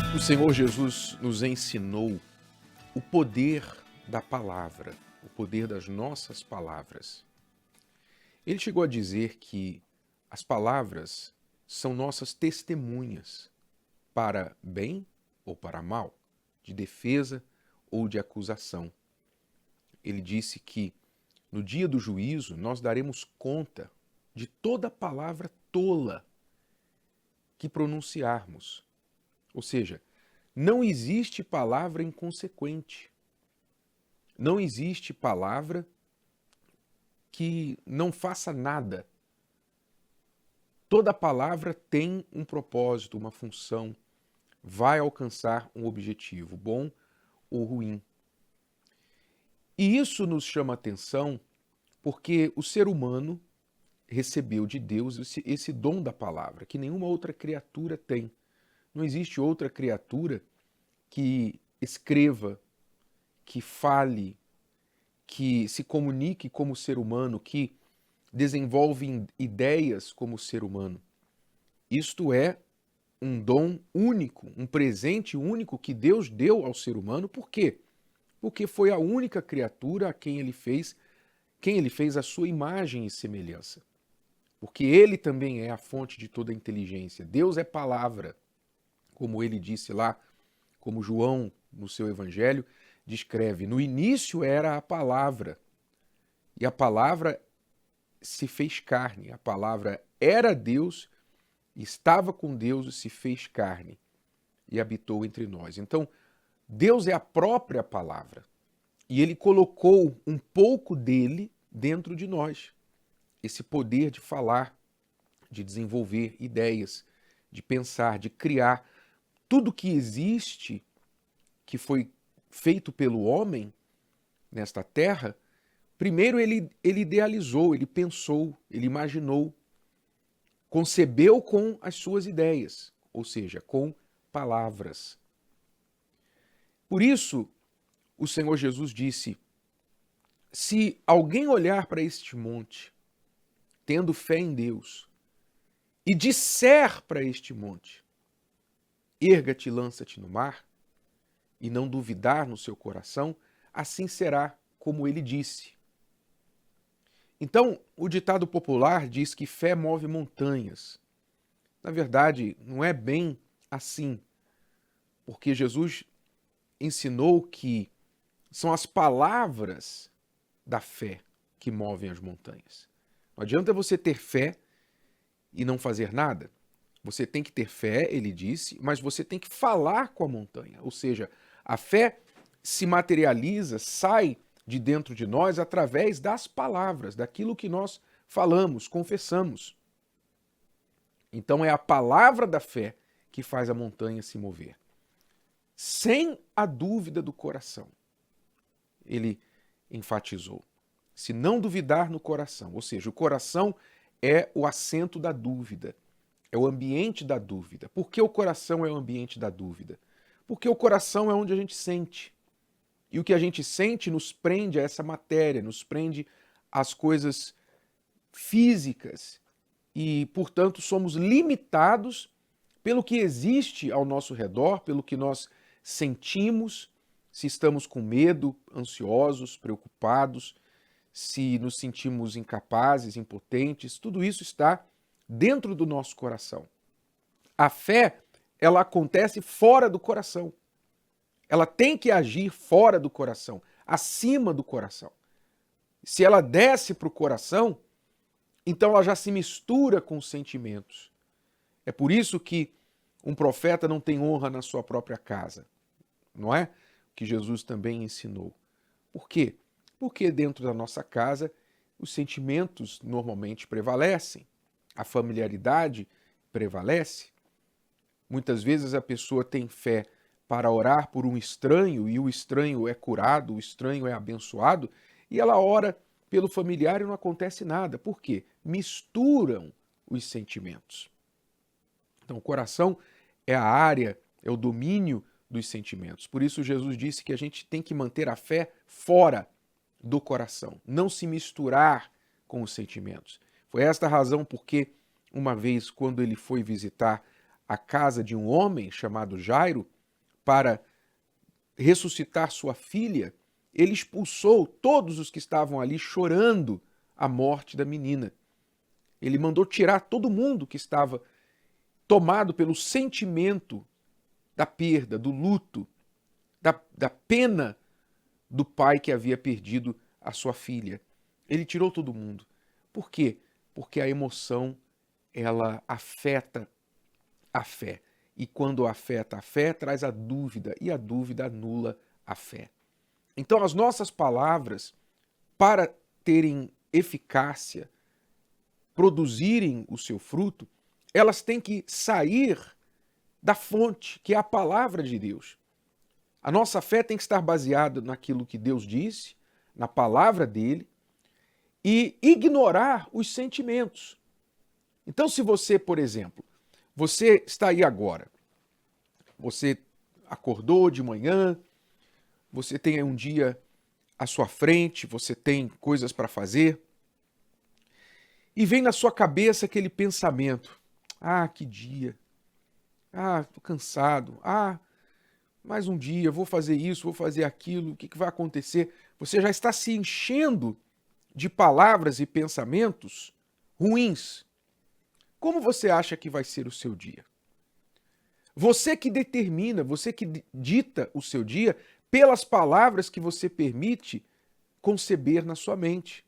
O Senhor Jesus nos ensinou o poder da palavra, o poder das nossas palavras. Ele chegou a dizer que as palavras são nossas testemunhas para bem ou para mal, de defesa ou de acusação. Ele disse que no dia do juízo nós daremos conta de toda palavra tola que pronunciarmos. Ou seja, não existe palavra inconsequente. Não existe palavra que não faça nada. Toda palavra tem um propósito, uma função, vai alcançar um objetivo, bom ou ruim. E isso nos chama a atenção porque o ser humano recebeu de Deus esse dom da palavra, que nenhuma outra criatura tem. Não existe outra criatura que escreva, que fale, que se comunique como ser humano, que desenvolve ideias como ser humano. Isto é um dom único, um presente único que Deus deu ao ser humano. Por quê? Porque foi a única criatura a quem ele fez a sua imagem e semelhança. Porque ele também é a fonte de toda a inteligência. Deus é palavra, como ele disse lá, como João, no seu evangelho, descreve. No início era a palavra, e a palavra se fez carne. A palavra era Deus, estava com Deus e se fez carne, e habitou entre nós. Então, Deus é a própria palavra, e ele colocou um pouco dele dentro de nós. Esse poder de falar, de desenvolver ideias, de pensar, de criar. Tudo que existe, que foi feito pelo homem nesta terra, primeiro ele idealizou, ele pensou, ele imaginou, concebeu com as suas ideias, ou seja, com palavras. Por isso, o Senhor Jesus disse: se alguém olhar para este monte, tendo fé em Deus, e disser para este monte: erga-te e lança-te no mar, e não duvidar no seu coração, assim será como ele disse. Então, o ditado popular diz que fé move montanhas. Na verdade, não é bem assim, porque Jesus ensinou que são as palavras da fé que movem as montanhas. Não adianta você ter fé e não fazer nada. Você tem que ter fé, ele disse, mas você tem que falar com a montanha. Ou seja, a fé se materializa, sai de dentro de nós através das palavras, daquilo que nós falamos, confessamos. Então é a palavra da fé que faz a montanha se mover. Sem a dúvida do coração. Ele enfatizou. Se não duvidar no coração, ou seja, o coração é o assento da dúvida, é o ambiente da dúvida. Por que o coração é o ambiente da dúvida? Porque o coração é onde a gente sente. E o que a gente sente nos prende a essa matéria, nos prende às coisas físicas. E, portanto, somos limitados pelo que existe ao nosso redor, pelo que nós sentimos, se estamos com medo, ansiosos, preocupados, se nos sentimos incapazes, impotentes, tudo isso está dentro do nosso coração. A fé, ela acontece fora do coração. Ela tem que agir fora do coração, acima do coração. Se ela desce para o coração, então ela já se mistura com os sentimentos. É por isso que um profeta não tem honra na sua própria casa, não é? Que Jesus também ensinou. Por quê? Porque dentro da nossa casa os sentimentos normalmente prevalecem, a familiaridade prevalece. Muitas vezes a pessoa tem fé para orar por um estranho e o estranho é curado, o estranho é abençoado, e ela ora pelo familiar e não acontece nada. Por quê? Misturam os sentimentos. Então o coração é a área, é o domínio dos sentimentos. Por isso Jesus disse que a gente tem que manter a fé fora do coração, não se misturar com os sentimentos. Foi esta a razão porque, uma vez, quando ele foi visitar à casa de um homem chamado Jairo para ressuscitar sua filha, ele expulsou todos os que estavam ali chorando a morte da menina. Ele mandou tirar todo mundo que estava tomado pelo sentimento da perda, do luto, da pena do pai que havia perdido a sua filha. Ele tirou todo mundo. Por quê? Porque a emoção, ela afeta a fé. E quando afeta a fé, traz a dúvida, e a dúvida anula a fé. Então, as nossas palavras, para terem eficácia, produzirem o seu fruto, elas têm que sair da fonte, que é a palavra de Deus. A nossa fé tem que estar baseada naquilo que Deus disse, na palavra dele, e ignorar os sentimentos. Então, se você, por exemplo, você está aí agora, você acordou de manhã, você tem aí um dia à sua frente, você tem coisas para fazer, e vem na sua cabeça aquele pensamento: ah, que dia, ah, estou cansado, ah, mais um dia, vou fazer isso, vou fazer aquilo, o que vai acontecer? Você já está se enchendo de palavras e pensamentos ruins. Como você acha que vai ser o seu dia? Você que determina, você que dita o seu dia pelas palavras que você permite conceber na sua mente.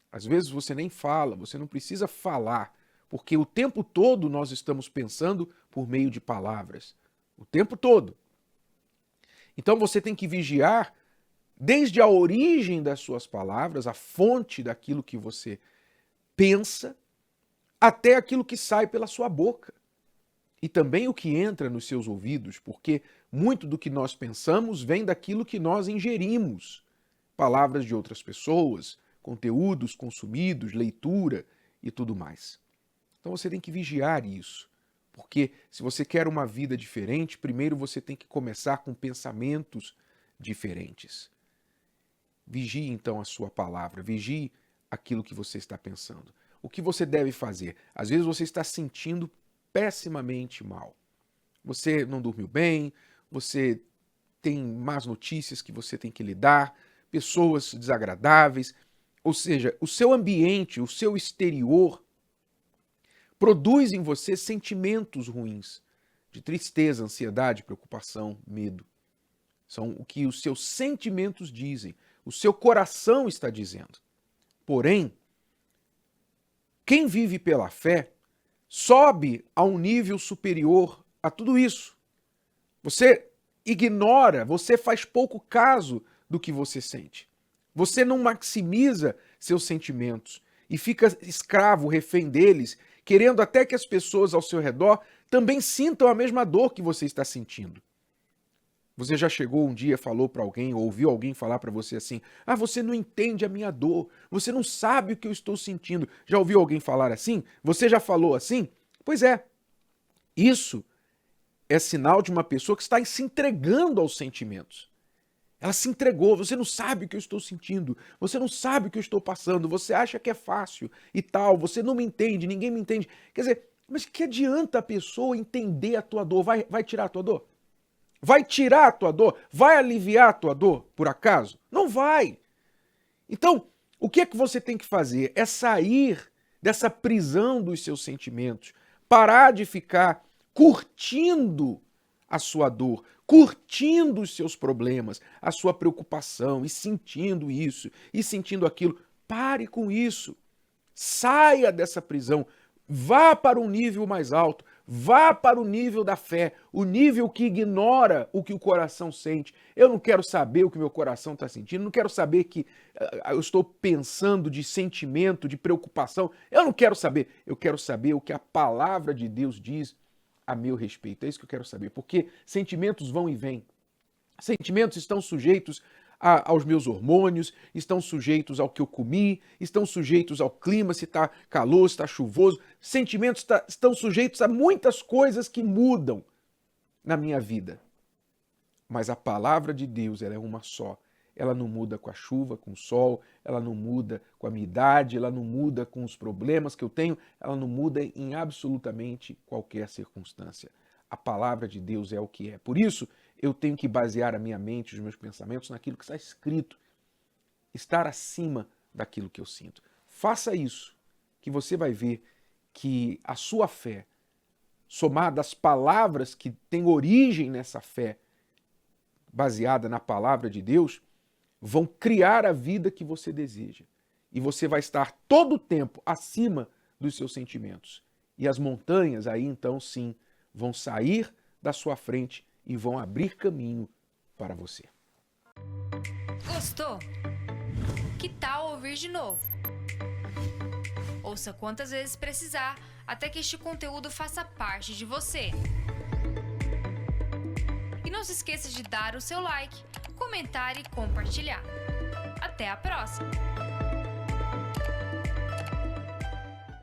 Às vezes você nem fala, você não precisa falar, porque o tempo todo nós estamos pensando por meio de palavras. O tempo todo. Então você tem que vigiar desde a origem das suas palavras, a fonte daquilo que você pensa, até aquilo que sai pela sua boca. E também o que entra nos seus ouvidos, porque muito do que nós pensamos vem daquilo que nós ingerimos. Palavras de outras pessoas, conteúdos consumidos, leitura e tudo mais. Então você tem que vigiar isso. Porque se você quer uma vida diferente, primeiro você tem que começar com pensamentos diferentes. Vigie então a sua palavra, vigie aquilo que você está pensando. O que você deve fazer? Às vezes você está sentindo pessimamente mal. Você não dormiu bem, você tem más notícias que você tem que lidar, pessoas desagradáveis, ou seja, o seu ambiente, o seu exterior produz em você sentimentos ruins, de tristeza, ansiedade, preocupação, medo. São o que os seus sentimentos dizem, o seu coração está dizendo. Porém, quem vive pela fé sobe a um nível superior a tudo isso. Você ignora, você faz pouco caso do que você sente. Você não maximiza seus sentimentos e fica escravo, refém deles, querendo até que as pessoas ao seu redor também sintam a mesma dor que você está sentindo. Você já chegou um dia, falou para alguém, ou ouviu alguém falar para você assim: ah, você não entende a minha dor, você não sabe o que eu estou sentindo. Já ouviu alguém falar assim? Você já falou assim? Pois é, isso é sinal de uma pessoa que está se entregando aos sentimentos. Ela se entregou, você não sabe o que eu estou sentindo, você não sabe o que eu estou passando, você acha que é fácil e tal, você não me entende, ninguém me entende. Quer dizer, mas que adianta a pessoa entender a tua dor? Vai tirar a tua dor? Vai tirar a tua dor? Vai aliviar a tua dor, por acaso? Não vai. Então, o que é que você tem que fazer? É sair dessa prisão dos seus sentimentos, parar de ficar curtindo a sua dor, curtindo os seus problemas, a sua preocupação, e sentindo isso, e sentindo aquilo. Pare com isso. Saia dessa prisão. Vá para um nível mais alto. Vá para o nível da fé, o nível que ignora o que o coração sente. Eu não quero saber o que meu coração está sentindo, não quero saber que eu estou pensando de sentimento, de preocupação. Eu não quero saber. Eu quero saber o que a palavra de Deus diz a meu respeito. É isso que eu quero saber, porque sentimentos vão e vêm. Sentimentos estão sujeitos aos meus hormônios, estão sujeitos ao que eu comi, estão sujeitos ao clima, se está calor, se está chuvoso. Sentimentos estão sujeitos a muitas coisas que mudam na minha vida. Mas a palavra de Deus, ela é uma só. Ela não muda com a chuva, com o sol, ela não muda com a minha idade, ela não muda com os problemas que eu tenho, ela não muda em absolutamente qualquer circunstância. a palavra de Deus é o que é. Por isso, eu tenho que basear a minha mente, os meus pensamentos naquilo que está escrito. Estar acima daquilo que eu sinto. Faça isso, que você vai ver que a sua fé, somada às palavras que têm origem nessa fé, baseada na palavra de Deus, vão criar a vida que você deseja. E você vai estar todo o tempo acima dos seus sentimentos. E as montanhas aí então sim vão sair da sua frente e vão abrir caminho para você. Gostou? Que tal ouvir de novo? Ouça quantas vezes precisar até que este conteúdo faça parte de você. E não se esqueça de dar o seu like, comentar e compartilhar. Até a próxima!